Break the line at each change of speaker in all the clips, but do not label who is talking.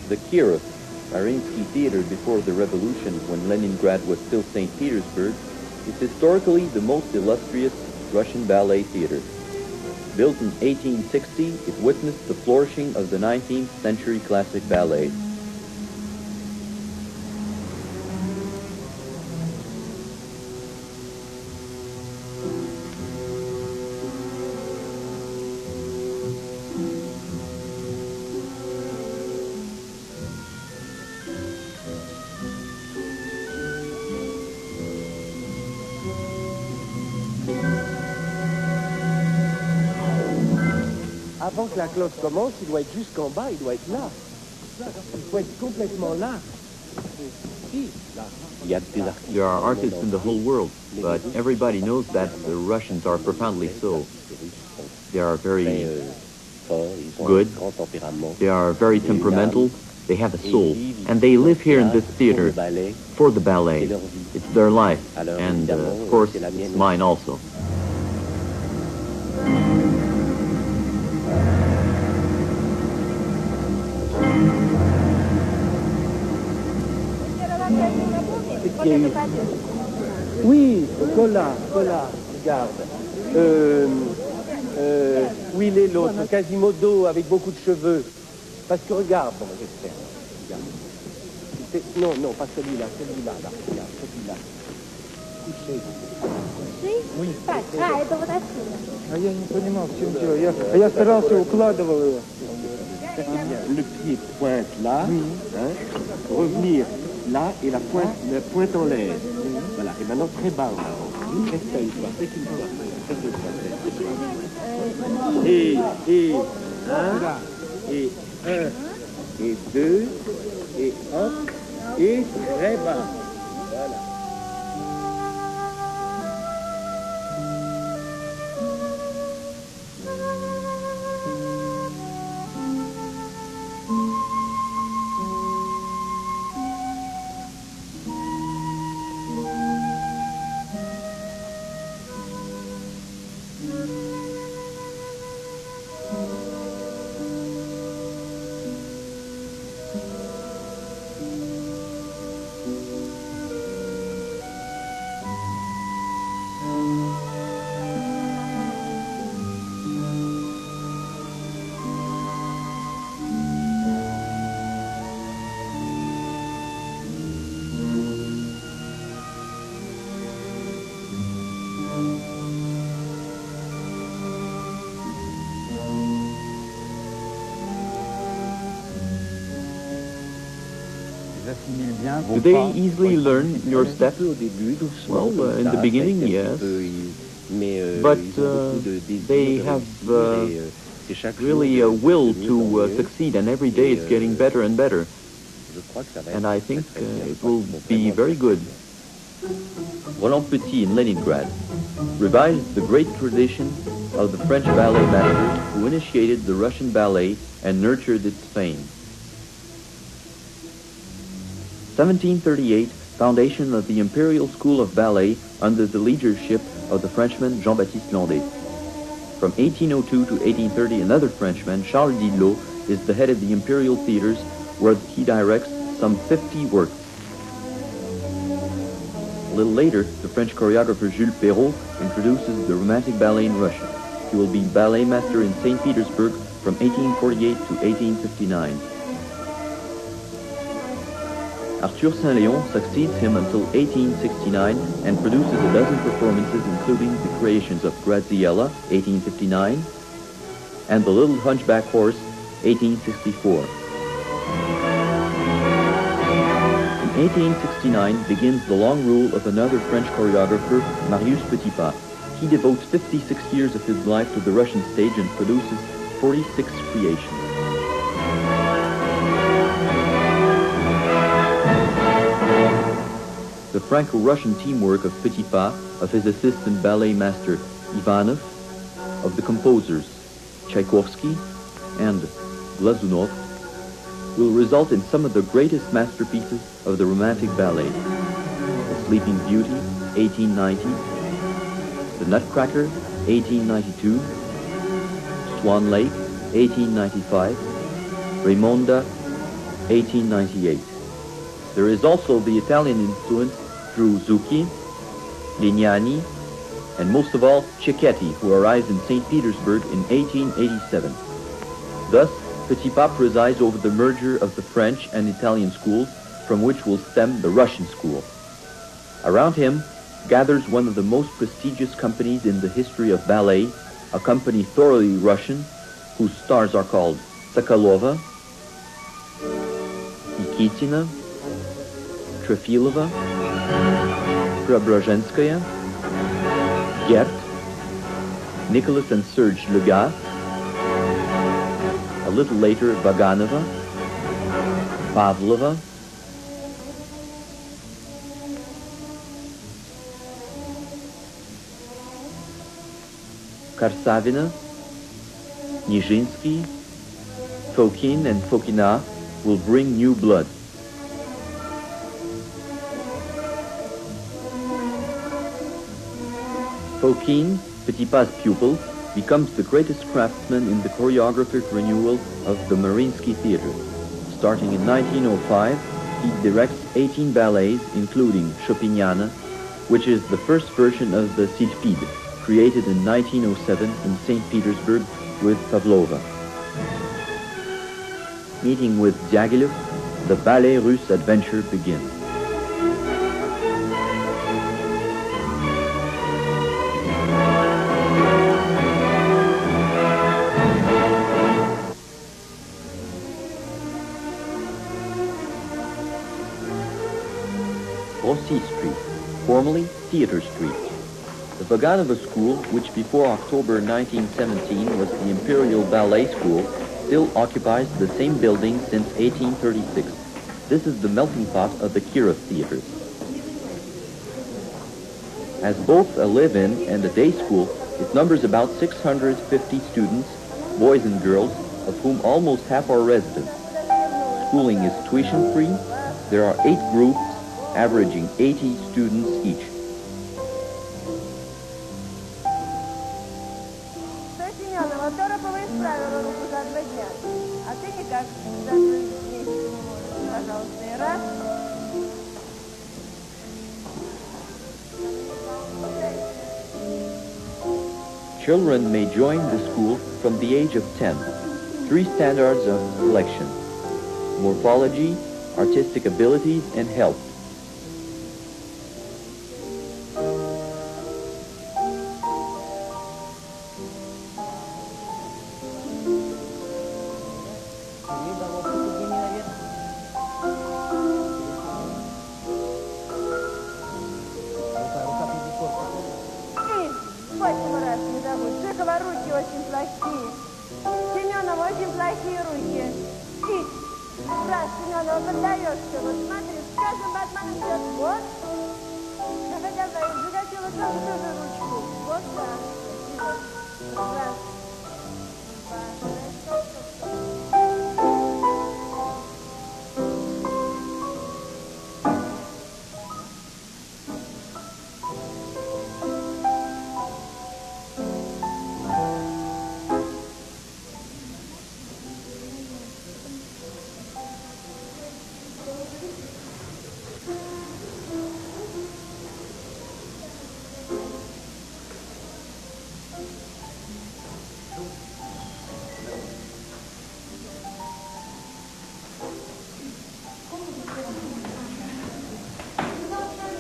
The Kirov, Mariinsky Theater before the revolution when Leningrad was still St. Petersburg, is historically the most illustrious Russian ballet theater. Built in 1860, it witnessed the flourishing of the 19th century classic ballet.
Avant que la cloche commence, il doit être jusqu'en bas, il doit être là. Il faut être complètement là.
There are artists in the whole world, but everybody knows that the Russians are profoundly so. They are very good, they are very temperamental, they have a soul, and they live here in this theater for the ballet. It's their life, and of course, it's mine also.
Oui, Cola, regarde. Où il est l'autre, Quasimodo avec beaucoup de cheveux. Parce que regarde, j'espère. Non, pas celui-là, là, regarde, celui-là. Couché. Oui. Я не понимал, в чем дело. Я старался, укладывал его. Le pied pointe là, revenir là et la pointe en l'air. Voilà, et maintenant très bas là. Reste à une fois, c'est une fois. Et un, et deux, et hop, et très bas. Voilà.
Do they easily learn your steps? Well, in the beginning, yes. But they have really a will to succeed, and every day it's getting better and better. And I think it will be very good. Roland Petit in Leningrad revised the great tradition of the French ballet masters who initiated the Russian ballet and nurtured its fame. 1738, foundation of the Imperial School of Ballet under the leadership of the Frenchman Jean-Baptiste Landais. From 1802 to 1830, another Frenchman, Charles Didlot, is the head of the Imperial Theaters, where he directs some 50 works. A little later, the French choreographer Jules Perrault introduces the romantic ballet in Russia. He will be ballet master in St. Petersburg from 1848 to 1859. Arthur Saint-Léon succeeds him until 1869 and produces a dozen performances, including the creations of Gabriela, 1859, and The Little Hunchback Horse, 1864. In 1869 begins the long rule of another French choreographer, Marius Petit. He devotes 56 years of his life to the Russian stage and produces 46 creations. The Franco-Russian teamwork of Petit Pas, of his assistant ballet master Ivanov, of the composers Tchaikovsky and Glazunov, will result in some of the greatest masterpieces of the Romantic Ballet. The Sleeping Beauty, 1890, The Nutcracker, 1892, Swan Lake, 1895, Raimonda, 1898. There is also the Italian influence through Zucchi, Lignani, and most of all, Cecchetti, who arrived in St. Petersburg in 1887. Thus, Petit presides over the merger of the French and Italian schools, from which will stem the Russian school. Around him gathers one of the most prestigious companies in the history of ballet, a company thoroughly Russian, whose stars are called Sokolova, Nikitina, Trefilova, Preobrazhenskaya, Gert, Nicholas and Serge Legat, a little later Vaganova, Pavlova, Karsavina, Nijinsky, Fokin and Fokina will bring new blood. Fokin, Petit's pupil, becomes the greatest craftsman in the choreographic renewal of the Mariinsky Theater. Starting in 1905, he directs 18 ballets, including Chopiniana, which is the first version of the Sylphide, created in 1907 in St. Petersburg with Pavlova. Meeting with Diaghilev, the Ballet Russe adventure begins. Rossi Street, formerly Theater Street. The Vaganova School, which before October 1917 was the Imperial Ballet School, still occupies the same building since 1836. This is the melting pot of the Kirov theaters. As both a live-in and a day school, it numbers about 650 students, boys and girls, of whom almost half are residents. Schooling is tuition-free. There are 8 groups, averaging 80 students each. Children may join the school from the age of 10. 3 standards of selection: morphology, artistic abilities, and health.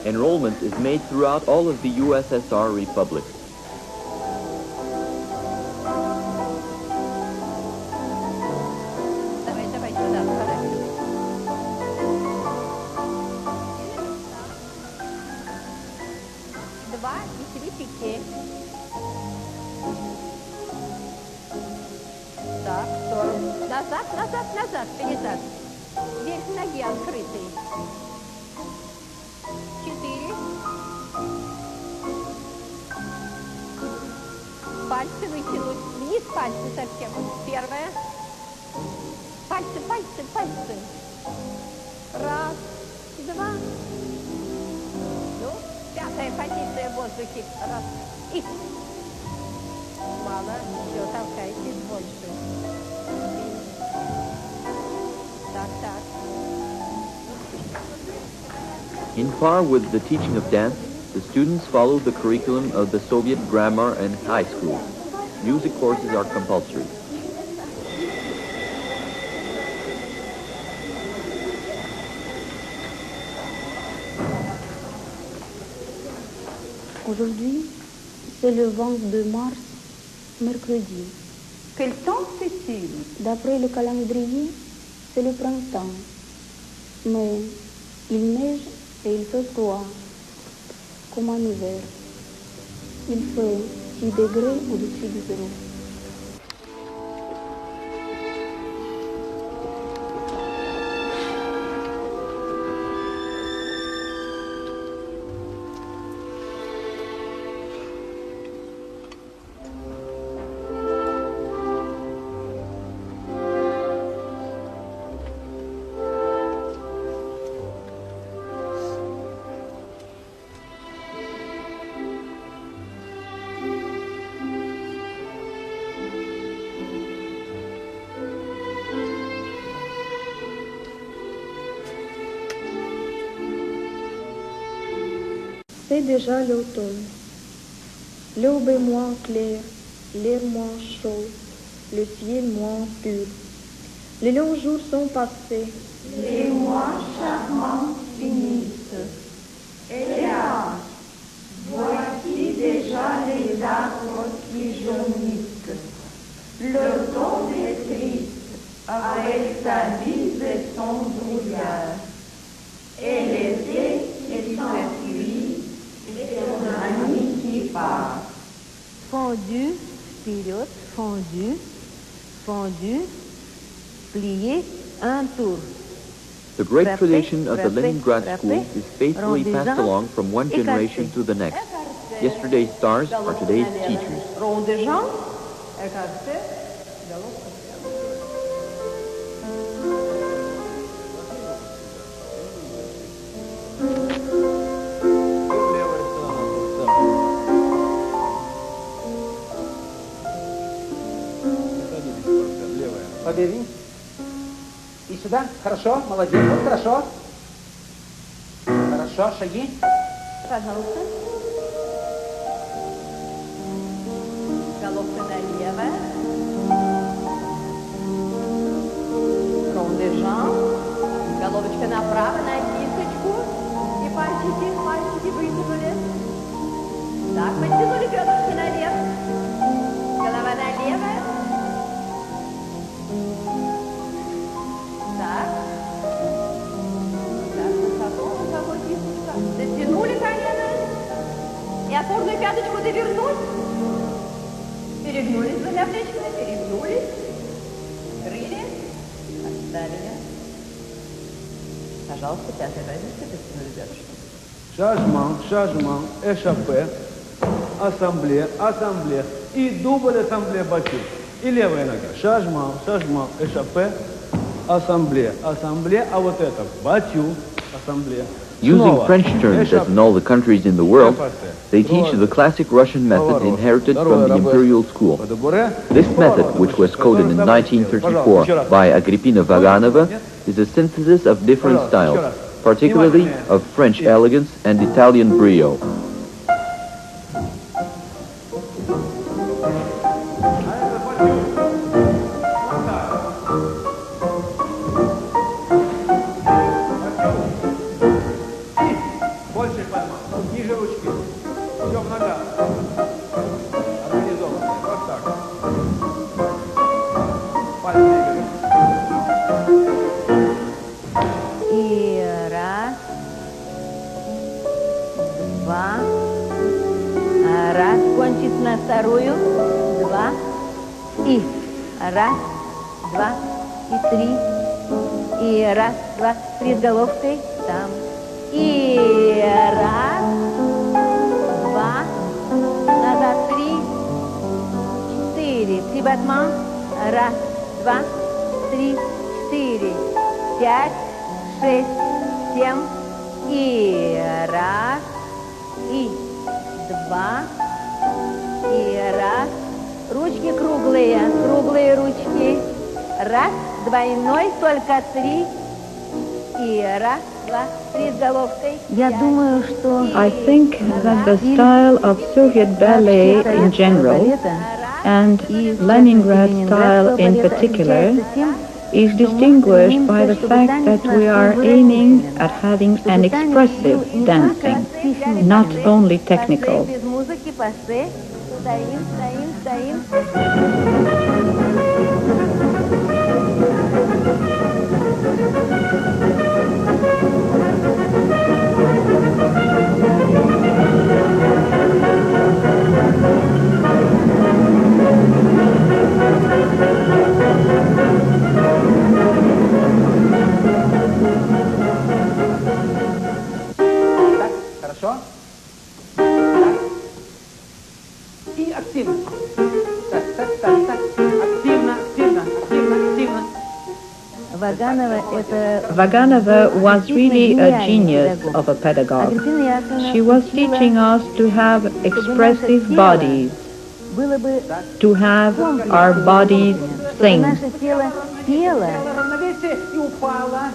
Enrollment is made throughout all of the USSR republics.
Назад, перезад. Верх ноги открытый. 4. Пальцы вытянуть. Вниз пальцы совсем. 1. Пальцы. 1, 2. Ну, 5 позиция в воздухе. 1. И. Мало. Все, толкайтесь больше. Так.
In par with the teaching of dance, the students follow the curriculum of the Soviet grammar and high school. Music courses are compulsory.
Aujourd'hui, c'est le 22 mars, mercredi.
Quel temps fait-il?
D'après le calendrier, c'est le printemps. Mais il neige et il fait froid, comme en hiver. Il fait 6 degrés au-dessus du zéro. C'est déjà l'automne. L'aube est moins claire, l'air moins chaud, le ciel moins pur. Les longs jours sont passés.
Les mois charmants finissent. Hélas, voici déjà les arbres qui jaunissent. Le temps est triste, avec sa bise et son brouillard. Et l'été qui s'enfuit, et son ami qui part.
Fendu, вперед, fendu, fendu, plié, un tour.
The great tradition of the Leningrad schools is faithfully passed along from one generation to the next. Yesterday's stars are today's teachers.
Rond de jambe, écarté, galop.
Поверни. И сюда. Хорошо, молодец. Вот хорошо. Хорошо, шаги.
Пожалуйста. Головка налево. Rond de jambe. Головочка направо на кисточку. И пальчики вытянули. Так, подтянули пяточки наверх. Голова налево. Так. Так, высоко, кисточка. Дотянули колено. И опорную пяточку довернуть. Перегнулись двумя плечиками, перегнулись. Открыли. Оставили. Пожалуйста, пятая разница, дотянули пяточку.
Changement, échappé, assemblée, и дубль ассамблея батю. И левая нога. Changement, échappé, assemblée, а вот это батю, ассамблея.
Using French terms as in all the countries in the world, they teach the classic Russian method inherited from the imperial school. This method, which was coded in 1934 by Agrippina Vaganova, is a synthesis of different styles, particularly of French elegance and Italian brio.
Вторую, 2, и 1, 2, и 3, и 1, 2, перед головкой, там, и 1, 2, назад 3, 4, три батман, 1, 2, 3, 4, 5, 6, 7, и 1, и 2, и 1, ручки круглые ручки, 1, двойной, только 3,
I think that the style of Soviet ballet in general and Leningrad style in particular is distinguished by the fact that we are aiming at having an expressive dancing, not only technical.
Хорошо? Так. И активно. Так. Активно.
Vaganova was really a genius of a pedagogue. She was teaching us to have expressive bodies, to have our bodies sing.
Равновесие и упала.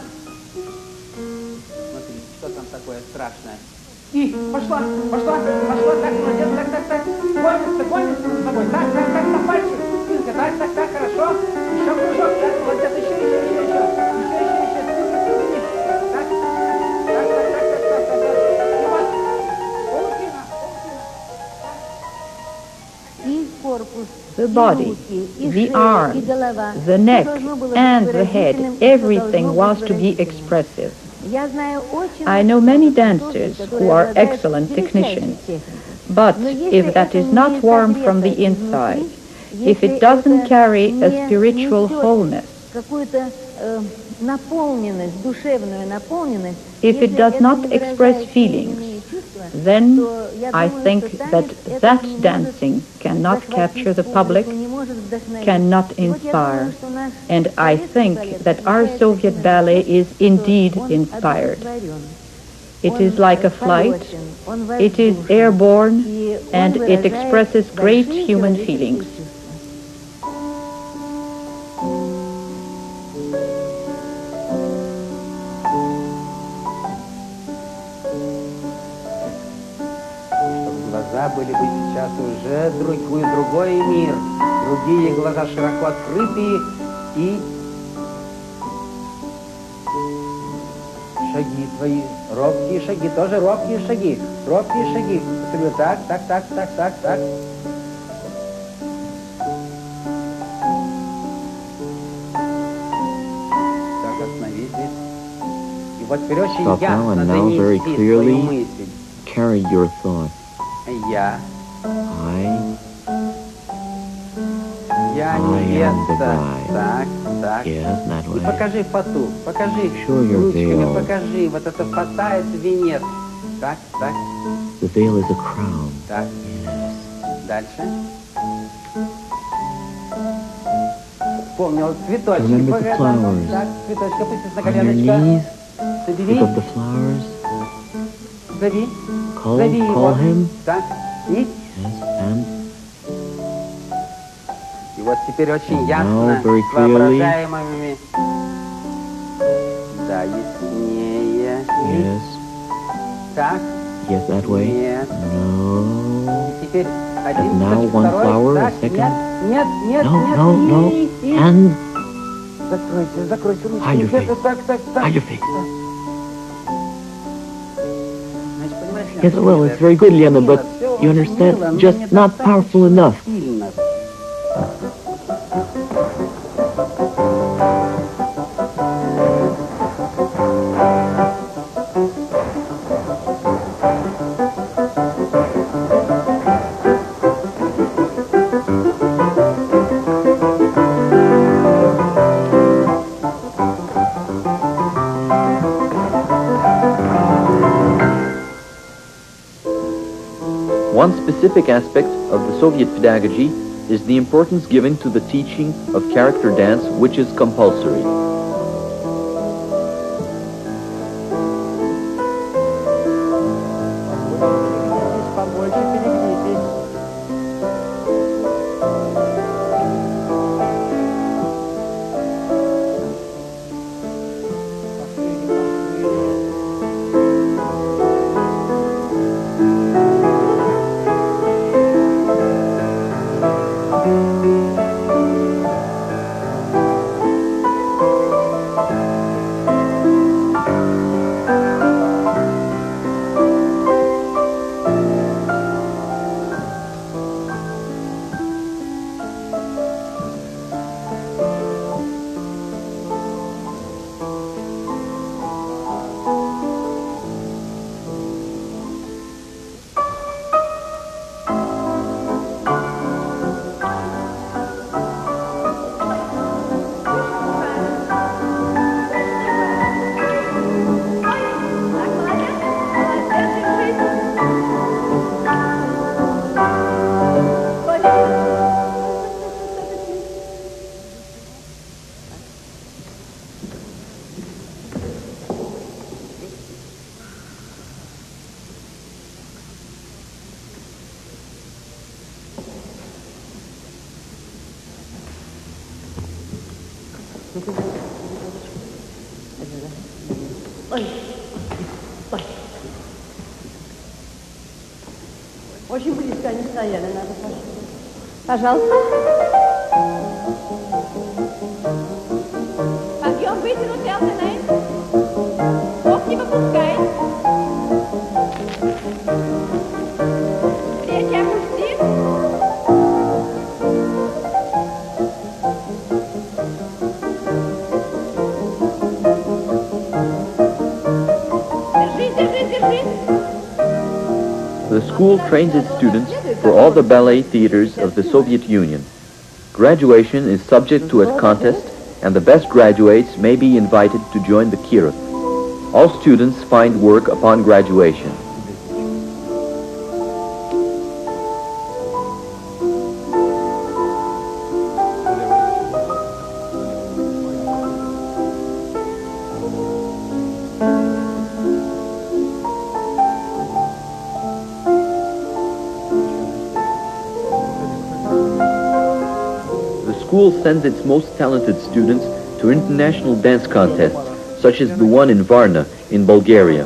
Смотри, что там такое страшное. И пошла, так, молодец, так. Гонится за собой. Так, на пальчик. Спинка, так, хорошо. Еще кружок, так, молодец, еще. Так.
The body, the arms, the neck, and the head, everything was to be expressive. I know many dancers who are excellent technicians, but if that is not warm from the inside, if it doesn't carry a spiritual wholeness, if it does not express feelings, then I think that dancing cannot capture the public, cannot inspire. And I think that our Soviet ballet is indeed inspired. It is like a flight, it is airborne, and it expresses great human feelings.
Были бы сейчас уже другой мир, другие глаза широко открытые и шаги твои, робкие шаги, тоже робкие шаги. Так. Так, остановись здесь. И вот теперь очень ясно донести свою мысль.
Carry your thought.
Я невеста. Так.
Yes, that way.
И покажи фату, покажи
Show your
ручками,
veil.
покажи. Вот это фата, это венец. Так.
The veil is a crown.
Так.
Yes.
Дальше. Вспомнил цветочки.
Remember the flowers.
Так, цветочки, опустись на
On your
коленочко.
knees,
Собери.
pick up the flowers.
Зови.
Call
его.
him.
Так. И
And
вот теперь очень
And
ясно,
now very
с
clearly.
воображаемыми. Да, яснее. И
yes.
так.
Yes, that way.
Нет.
No.
И теперь
And
один
now
цветочек,
one
второй.
flower,
Так,
a second.
Нет.
No.
И
And
закройся ручки.
Hide your face.
Так.
hide your face.
Значит, понимаешь,
Yes, well, it's very good, Lena, but you understand, just not powerful enough. One specific aspect of the Soviet pedagogy is the importance given to the teaching of character dance, which is compulsory.
Очень близко они стояли, надо пожалуйста. Подъем, вытянутый, алтынай. Бог не выпускай. Плечи опусти. Держись, держись, держись.
The school trains its students for all the ballet theaters of the Soviet Union. Graduation is subject to a contest, and the best graduates may be invited to join the Kirov. All students find work upon graduation. The school sends its most talented students to international dance contests, such as the one in Varna, in Bulgaria.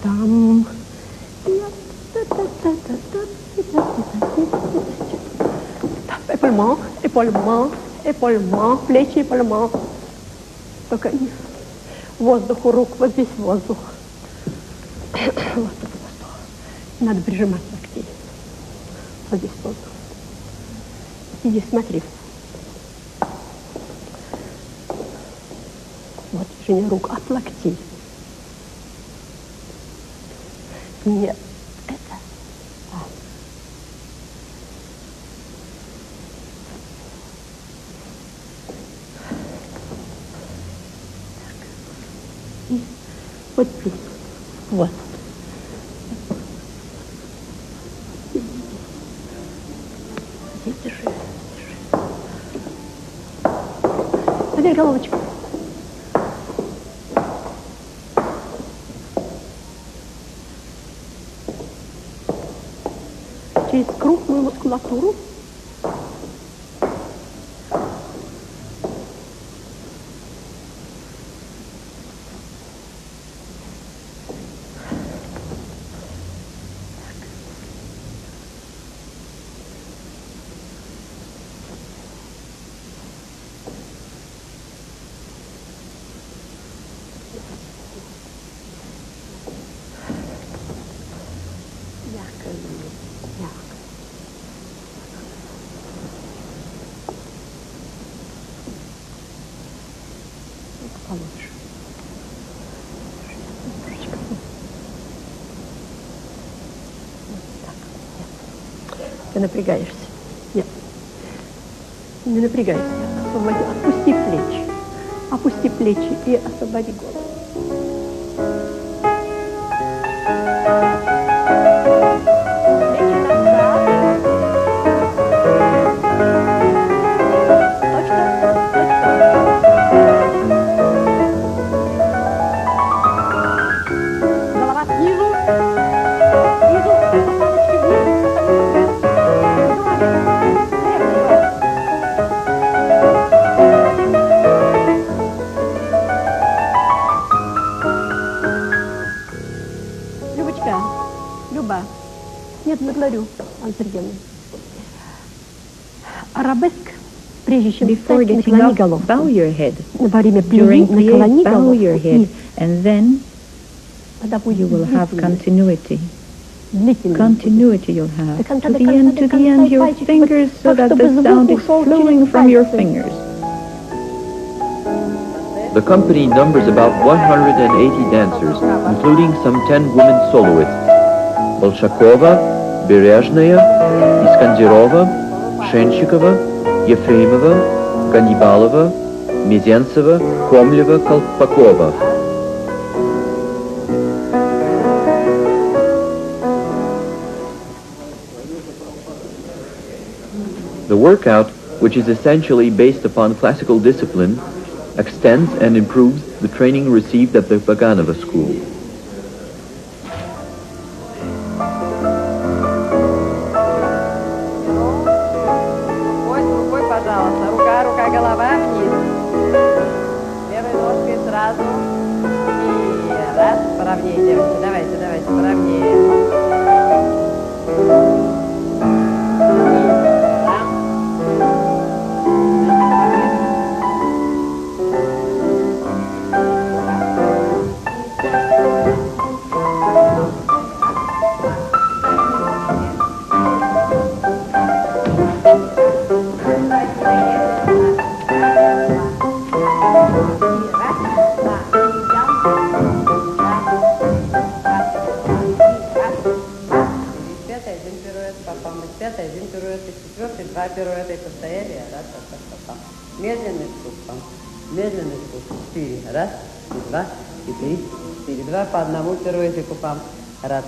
Там. Épaulement, épaulement, épaulement, плечи, épaulement. Только воздух у рук, вот здесь воздух. Вот тут воздух. Надо прижиматься к тебе. Вот здесь воздух. Иди, смотри. Вот движение рук от локтей. Нет, это. Вот плюс. Вот. Здесь держи. Поверь головочку. Через крупную мускулатуру. Ты напрягаешься. Нет. Не напрягайся. Освободи. Отпусти плечи. Опусти плечи и освободи голову. Нет, благодарю, Анна Сергеевна. Арабеск, прежде чем
Before
встать,
getting
наклони
up,
голову.
bow your head.
Во время
During
плеи наклони
play, bow
голову.
your head, and then
Тогда будет
you will have continuity.
длительный.
Continuity you'll have.
До конца,
To
до
the
конца,
end,
до
to the
конца,
end,
и
your
пальчики
fingers, so
так,
that
чтобы
the
звук
sound is
ушел
flowing
через
from your
пальцы.
fingers.
The company numbers about 180 dancers, including some 10 women soloists. Bolshakova, Berezhnaya, Iskandirova, Shenchikova, Yefremova, Ganibalova, Mezentzeva, Komleva, Kolpakova. The workout, which is essentially based upon classical discipline, extends and improves the training received at the Baganova school.
Рука, голова вниз. Левой ножкой сразу. И раз, поровнее, девочки. Давайте, поровнее. Один пируэт, четвертый, два пируэта и постояли, раз, медленный спуск, медленный спуск, 4, раз, и 2, и 3, 4, 2, по одному пируэтику, пам, раз,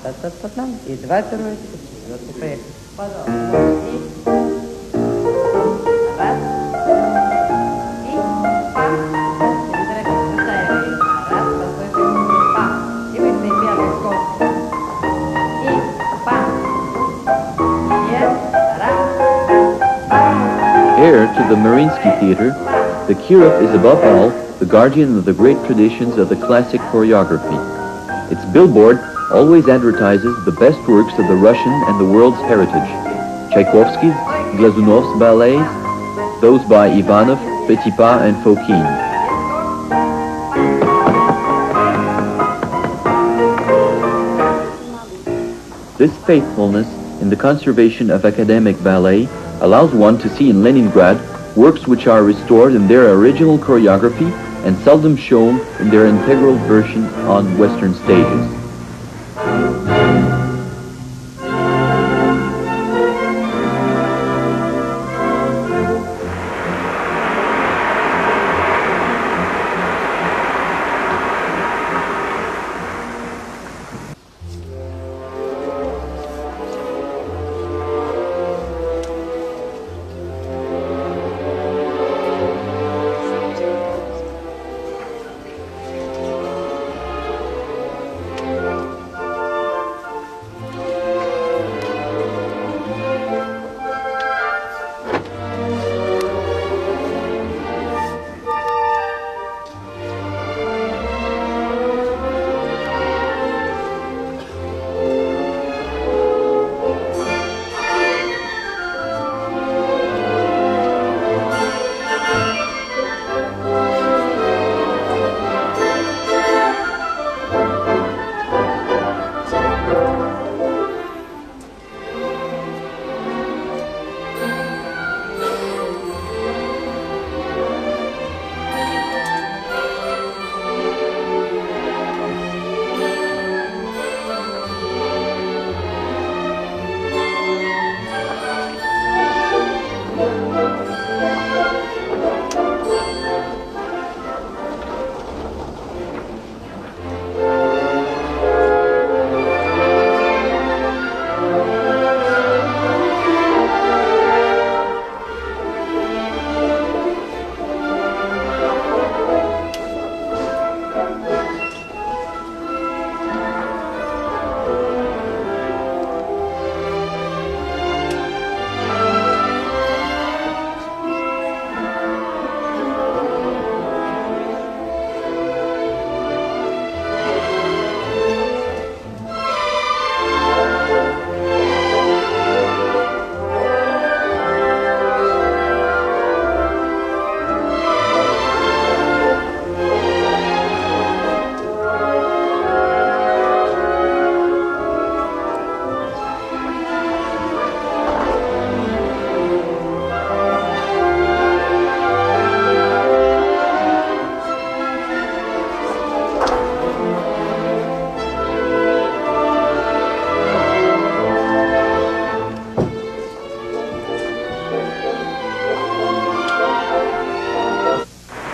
и 2 пируэтика, четвертый, поехали, пожалуйста, и раз, и пам, не торопитесь, настаивай, раз, постой, пам, и выпей первый скок, и пам.
Heir to the Mariinsky Theater, the Kirov is above all the guardian of the great traditions of the classic choreography. Its billboard always advertises the best works of the Russian and the world's heritage. Tchaikovsky's, Glazunov's ballets, those by Ivanov, Petit and Fokine. This faithfulness in the conservation of academic ballet allows one to see in Leningrad works which are restored in their original choreography and seldom shown in their integral version on Western stages.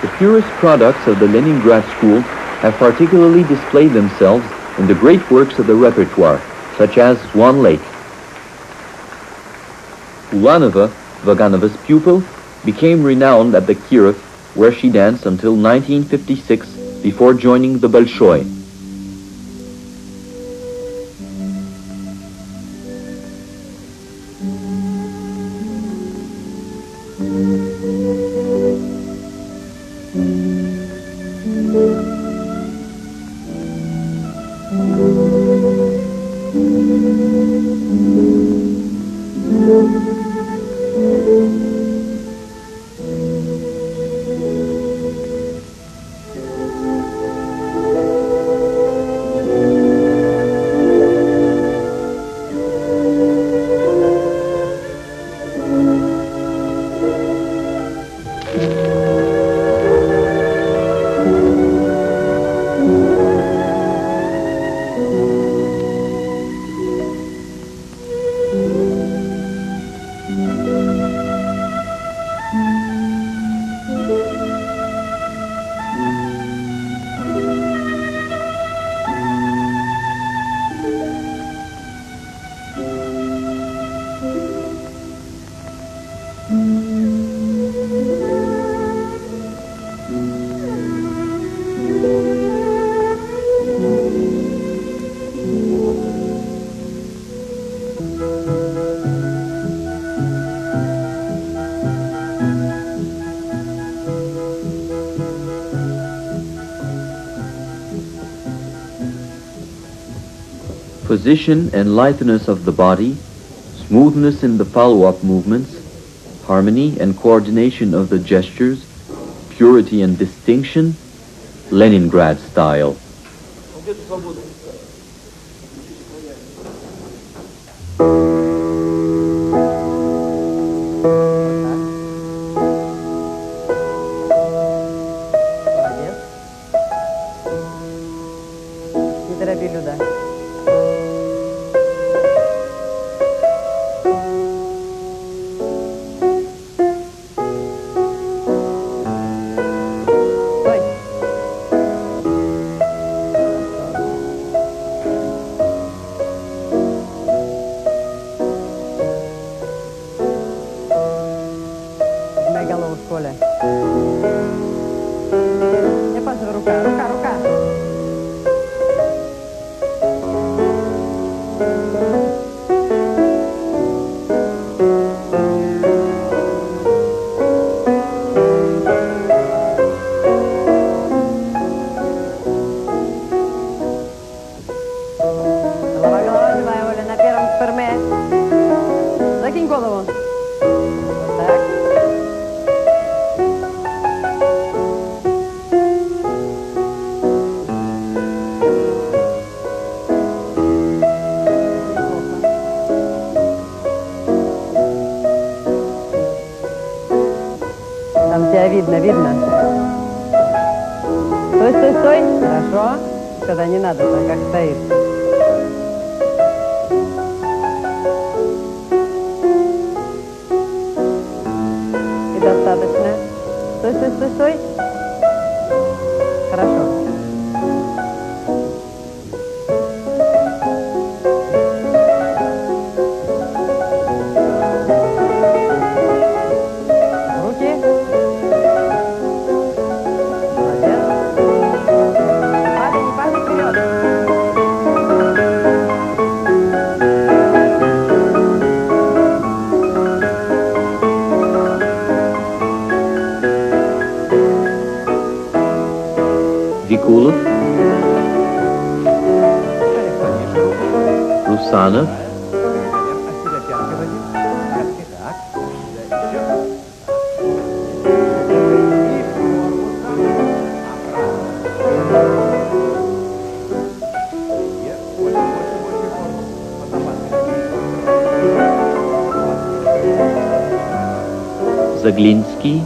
The purest products of the Leningrad school have particularly displayed themselves in the great works of the repertoire, such as Swan Lake. Ulanova, Vaganova's pupil, became renowned at the Kirov, where she danced until 1956 before joining the Bolshoi. Position and lightness of the body, smoothness in the follow-up movements, harmony and coordination of the gestures, purity and distinction, Leningrad style.
Видно. Стой, стой, стой. Хорошо. Когда не надо, так как стоит. И достаточно. Стой, стой, стой, стой. Хорошо.
Русанов, Zaklinsky,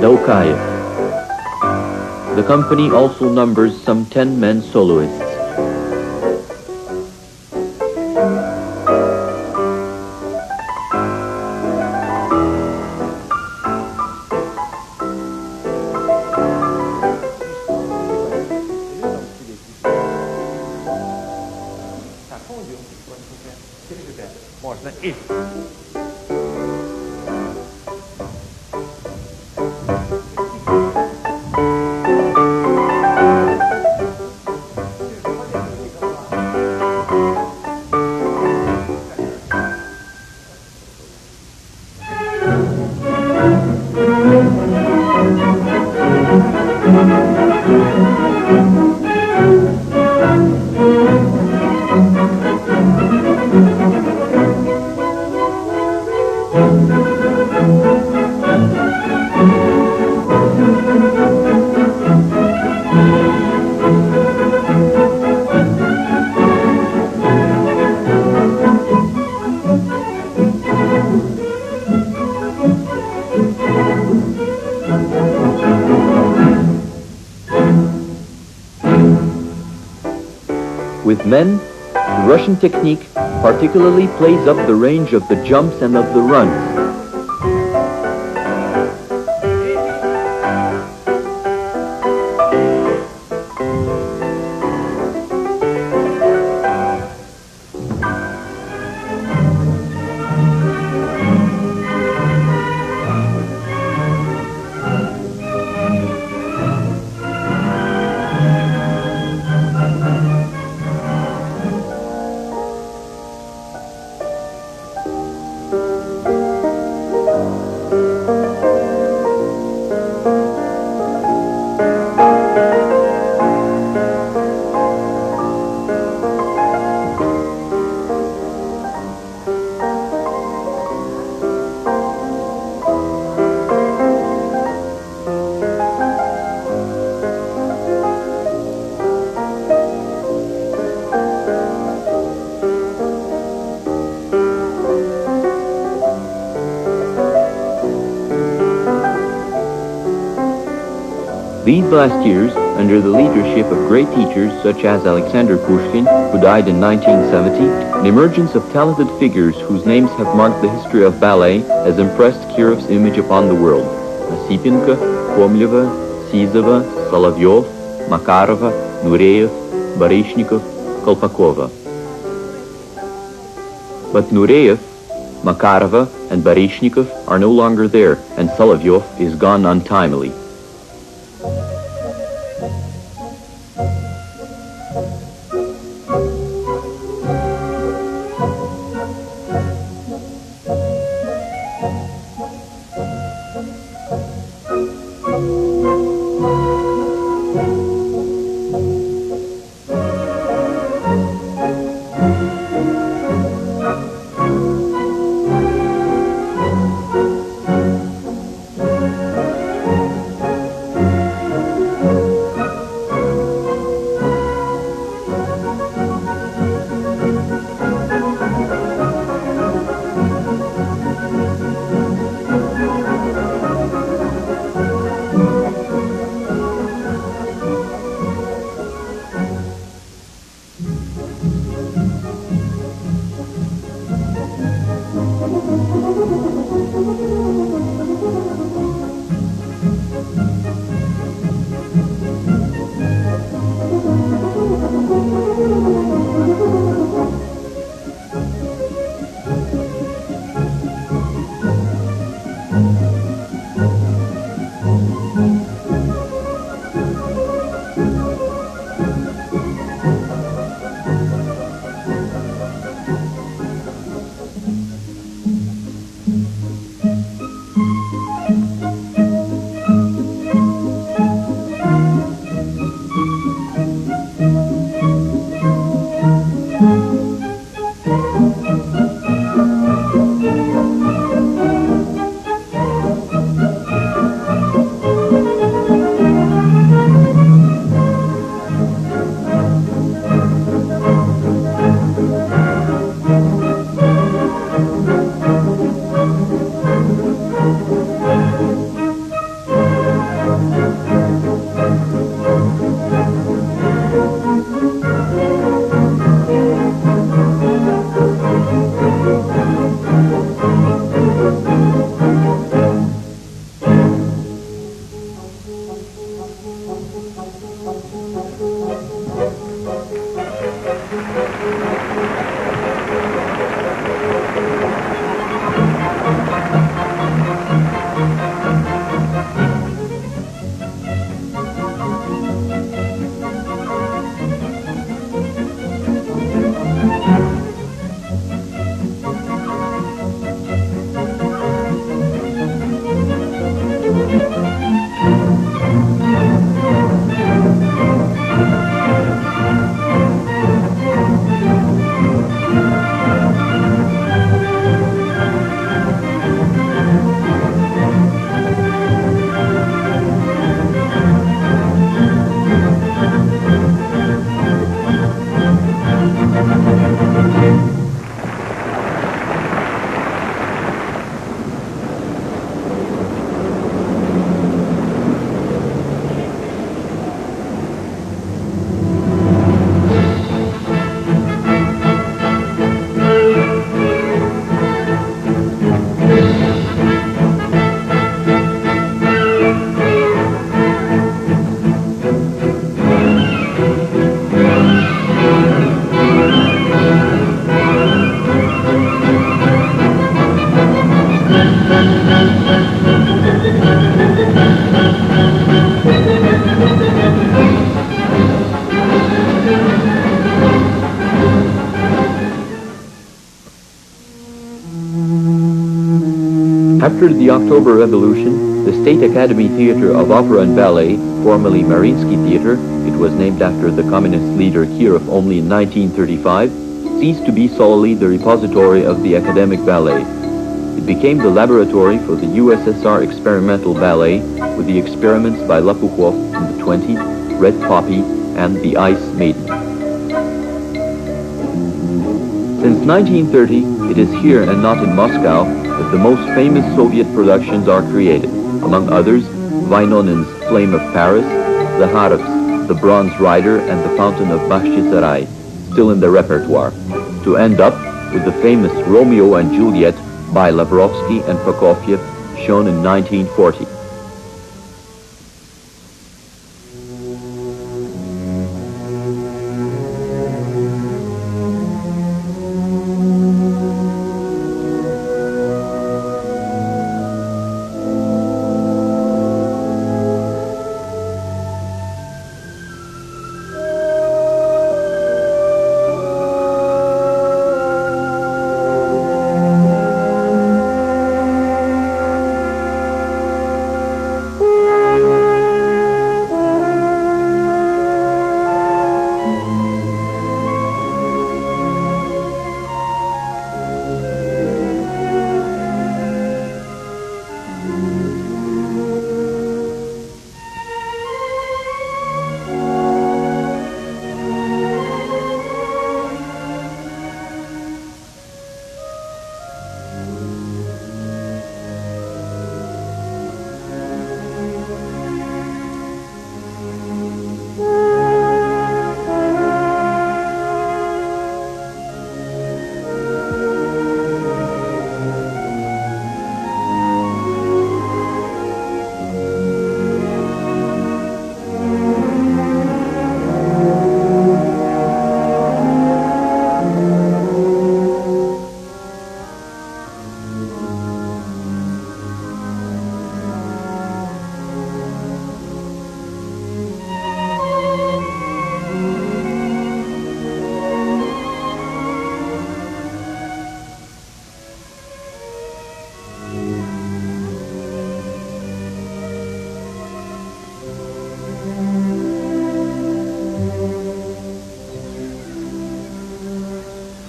Daukayev. The company also numbers some 10 men soloists. With men, the Russian technique particularly plays up the range of the jumps and of the runs. These last years, under the leadership of great teachers such as Alexander Pushkin, who died in 1970, an emergence of talented figures whose names have marked the history of ballet has impressed Kirov's image upon the world. Osipenko, Komleva, Sizova, Soloviov, Makarova, Nureyev, Barishnikov, Kolpakova. But Nureyev, Makarova, and Barishnikov are no longer there, and Soloviov is gone untimely. After the October Revolution, the State Academy Theatre of Opera and Ballet, formerly Mariinsky Theatre, it was named after the communist leader Kirov only in 1935, ceased to be solely the repository of the academic ballet. It became the laboratory for the USSR experimental ballet with the experiments by Lapukhov in the 20, Red Poppy, and the Ice Maiden. Since 1930, it is here and not in Moscow that the most famous Soviet productions are created, among others, Vainonin's Flame of Paris, Zaharov's The Bronze Rider, and The Fountain of Bakhchisarai, still in the repertoire, to end up with the famous Romeo and Juliet by Lavrovsky and Prokofiev, shown in 1940.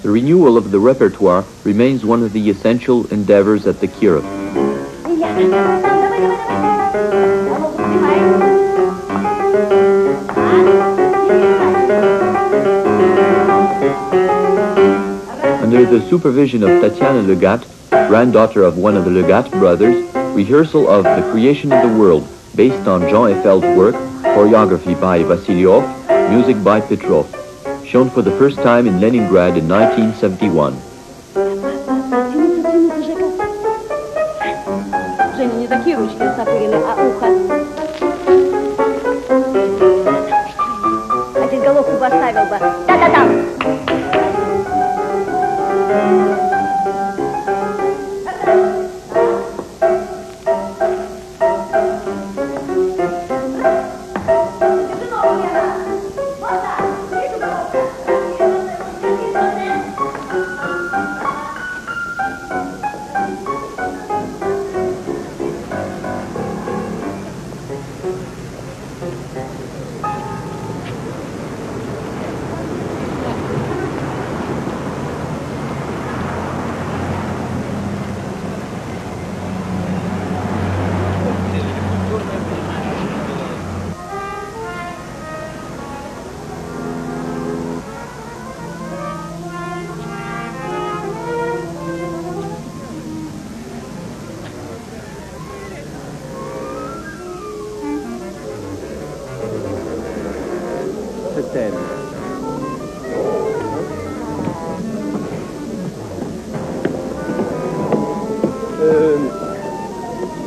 The renewal of the repertoire remains one of the essential endeavors at the Kirov. Under the supervision of Tatiana Legat, granddaughter of one of the Legat brothers, rehearsal of The Creation of the World, based on Jean Effel's work, choreography by Vasilyov, music by Petrov, shown for the first time in Leningrad in 1971.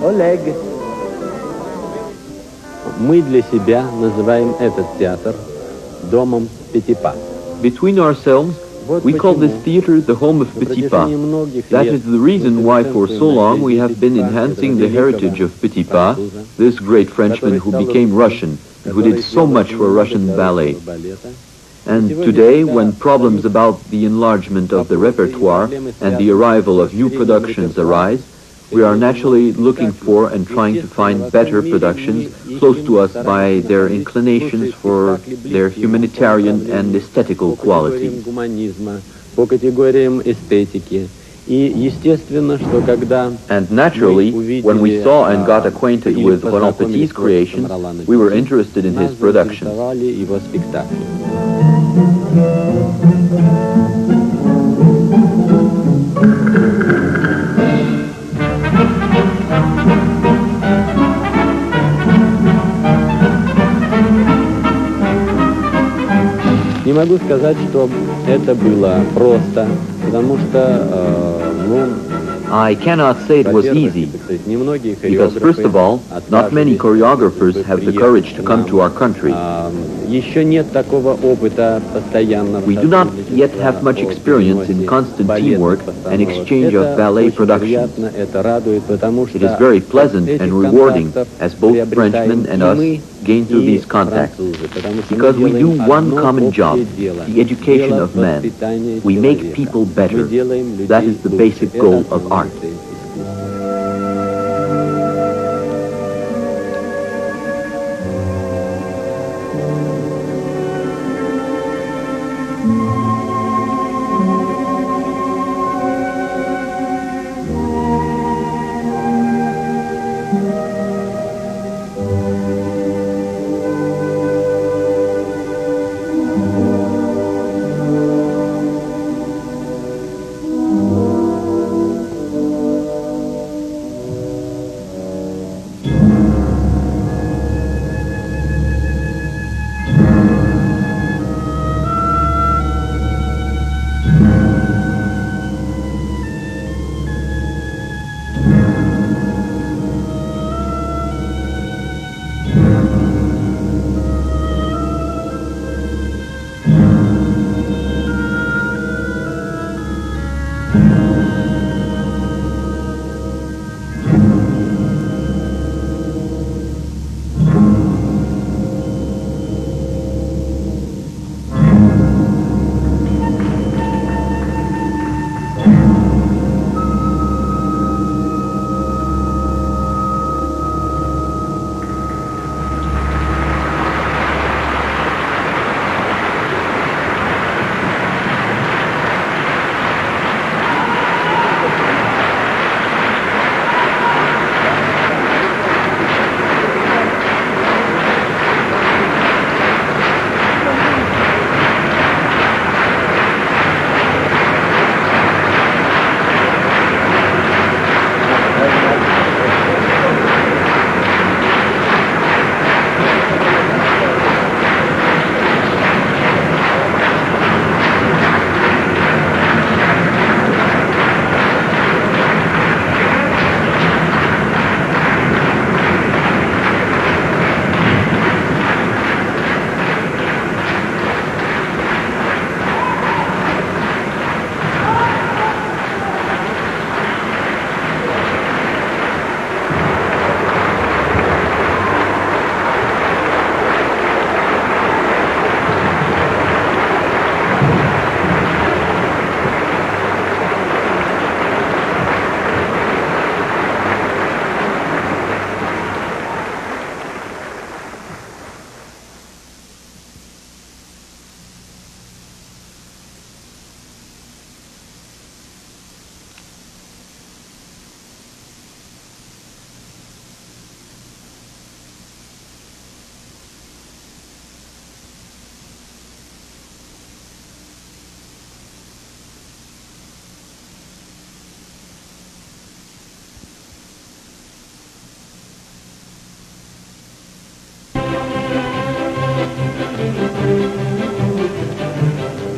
Oleg. Мы для себя называем этот театр домом Petit.
Between ourselves, We call this theater the home of Petit. That is the reason why for so long we have been enhancing the heritage of Petit, this great Frenchman who became Russian, and who did so much for Russian ballet. And today, when problems about the enlargement of the repertoire and the arrival of new productions arise, we are naturally looking for and trying to find better productions close to us by their inclinations for their humanitarian and aesthetical qualities. And naturally, when we saw and got acquainted with Roland Petit's creations, we were interested in his productions.
Не могу сказать, что это было просто, потому что,
I cannot say it was easy, because first of all, not many choreographers have the courage to come to our country. We do not yet have much experience in constant teamwork and exchange of ballet productions. It is very pleasant and rewarding as both Frenchmen and us gain through these contacts, because we do one common job, the education of men. We make people better. That is the basic goal of art.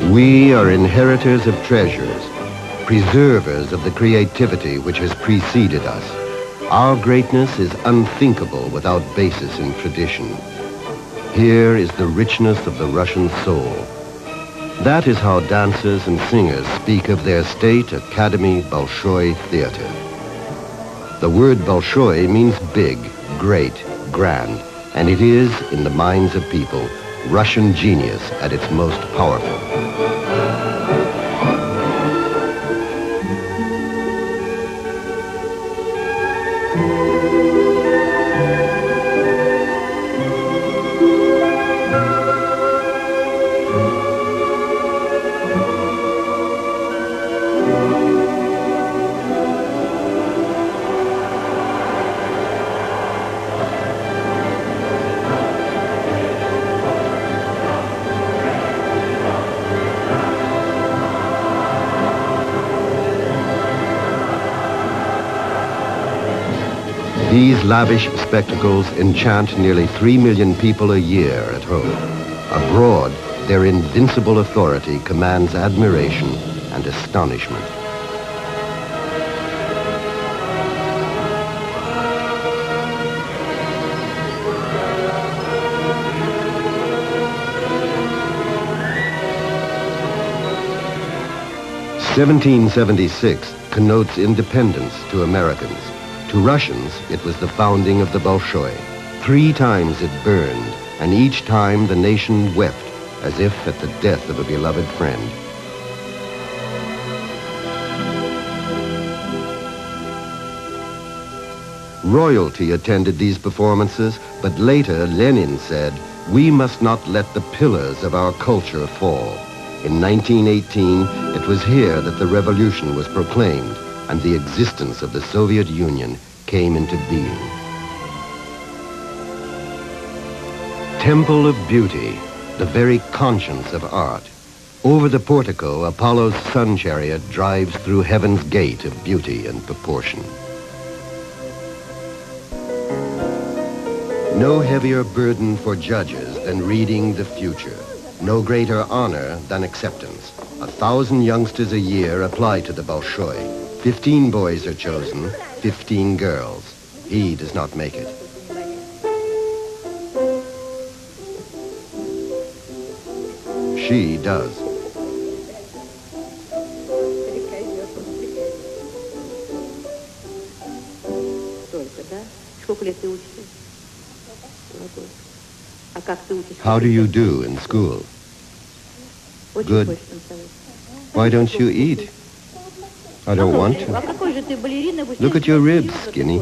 We are inheritors of treasures, preservers of the creativity which has preceded us. Our greatness is unthinkable without basis in tradition. Here is the richness of the Russian soul. That is how dancers and singers speak of their State Academy Bolshoi Theater. The word Bolshoi means big, great, grand, and it is, in the minds of people, Russian genius at its most powerful. These lavish spectacles enchant nearly 3 million people a year at home. Abroad, their invincible authority commands admiration and astonishment. "1776 connotes independence to Americans. To Russians, it was the founding of the Bolshoi. 3 times it burned, and each time the nation wept as if at the death of a beloved friend. Royalty attended these performances, but later Lenin said, "We must not let the pillars of our culture fall." In 1918, it was here that the revolution was proclaimed, and the existence of the Soviet Union came into being. Temple of Beauty, the very conscience of art. Over the portico, Apollo's sun chariot drives through heaven's gate of beauty and proportion. No heavier burden for judges than reading the future. No greater honor than acceptance. 1,000 youngsters a year apply to the Bolshoi. 15 boys are chosen, 15 girls. He does not make it. She does. How do you do in school? Good. Why don't you eat? I don't want to. Look at your ribs, skinny.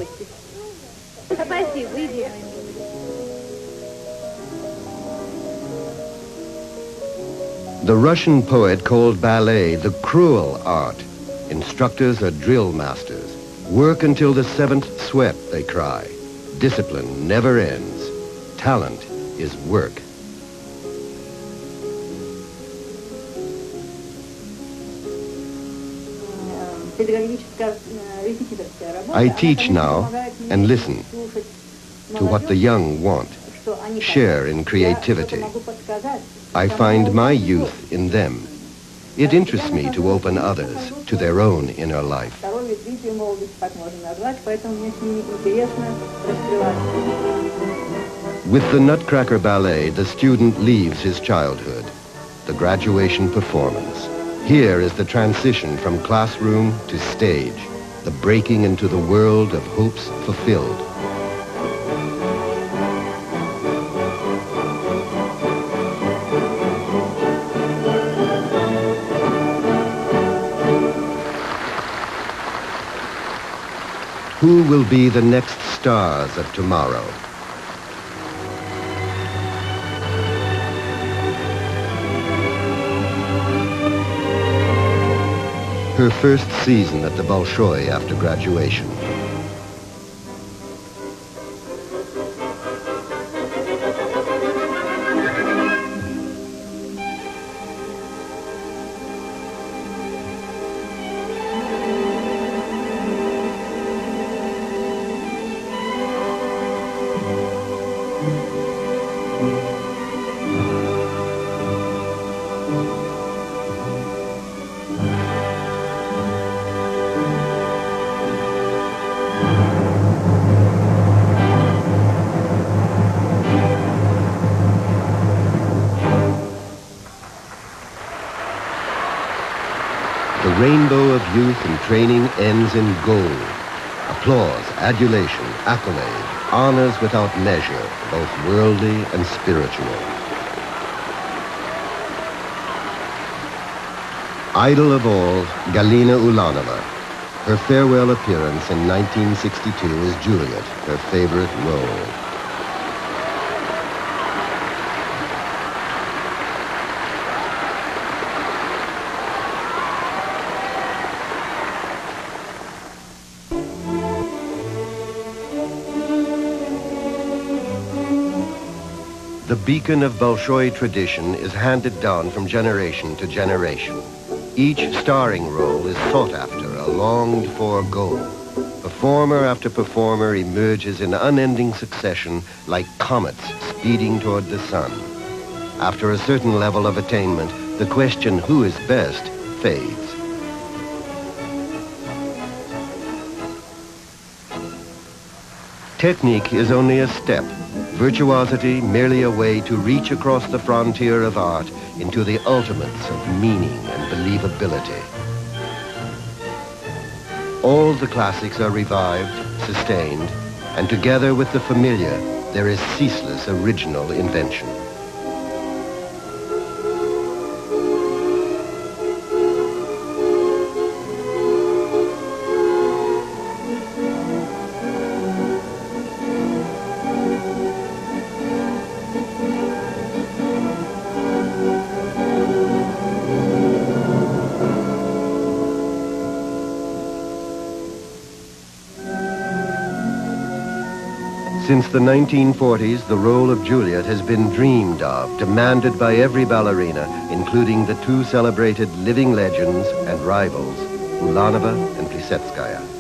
The Russian poet called ballet the cruel art. Instructors are drill masters. Work until the 7th sweat, they cry. Discipline never ends. Talent is work. I teach now and listen to what the young want, share in creativity. I find my youth in them. It interests me to open others to their own inner life. With the Nutcracker Ballet, the student leaves his childhood, the graduation performance. Here is the transition from classroom to stage, the breaking into the world of hopes fulfilled. Who will be the next stars of tomorrow? Her first season at the Bolshoi after graduation. rainbow of youth and training ends in gold. Applause, adulation, accolade, honors without measure, both worldly and spiritual. Idol of all, Galina Ulanova. Her farewell appearance in 1962 as Juliet, her favorite role. The beacon of Bolshoi tradition is handed down from generation to generation. Each starring role is sought after, a longed-for goal. Performer after performer emerges in unending succession like comets speeding toward the sun. After a certain level of attainment, the question who is best fades. Technique is only a step. Virtuosity merely a way to reach across the frontier of art into the ultimates of meaning and believability. All the classics are revived, sustained, and together with the familiar, there is ceaseless original invention. Since the 1940s, the role of Juliet has been dreamed of, demanded by every ballerina, including the two celebrated living legends and rivals, Ulanova and Plisetskaya.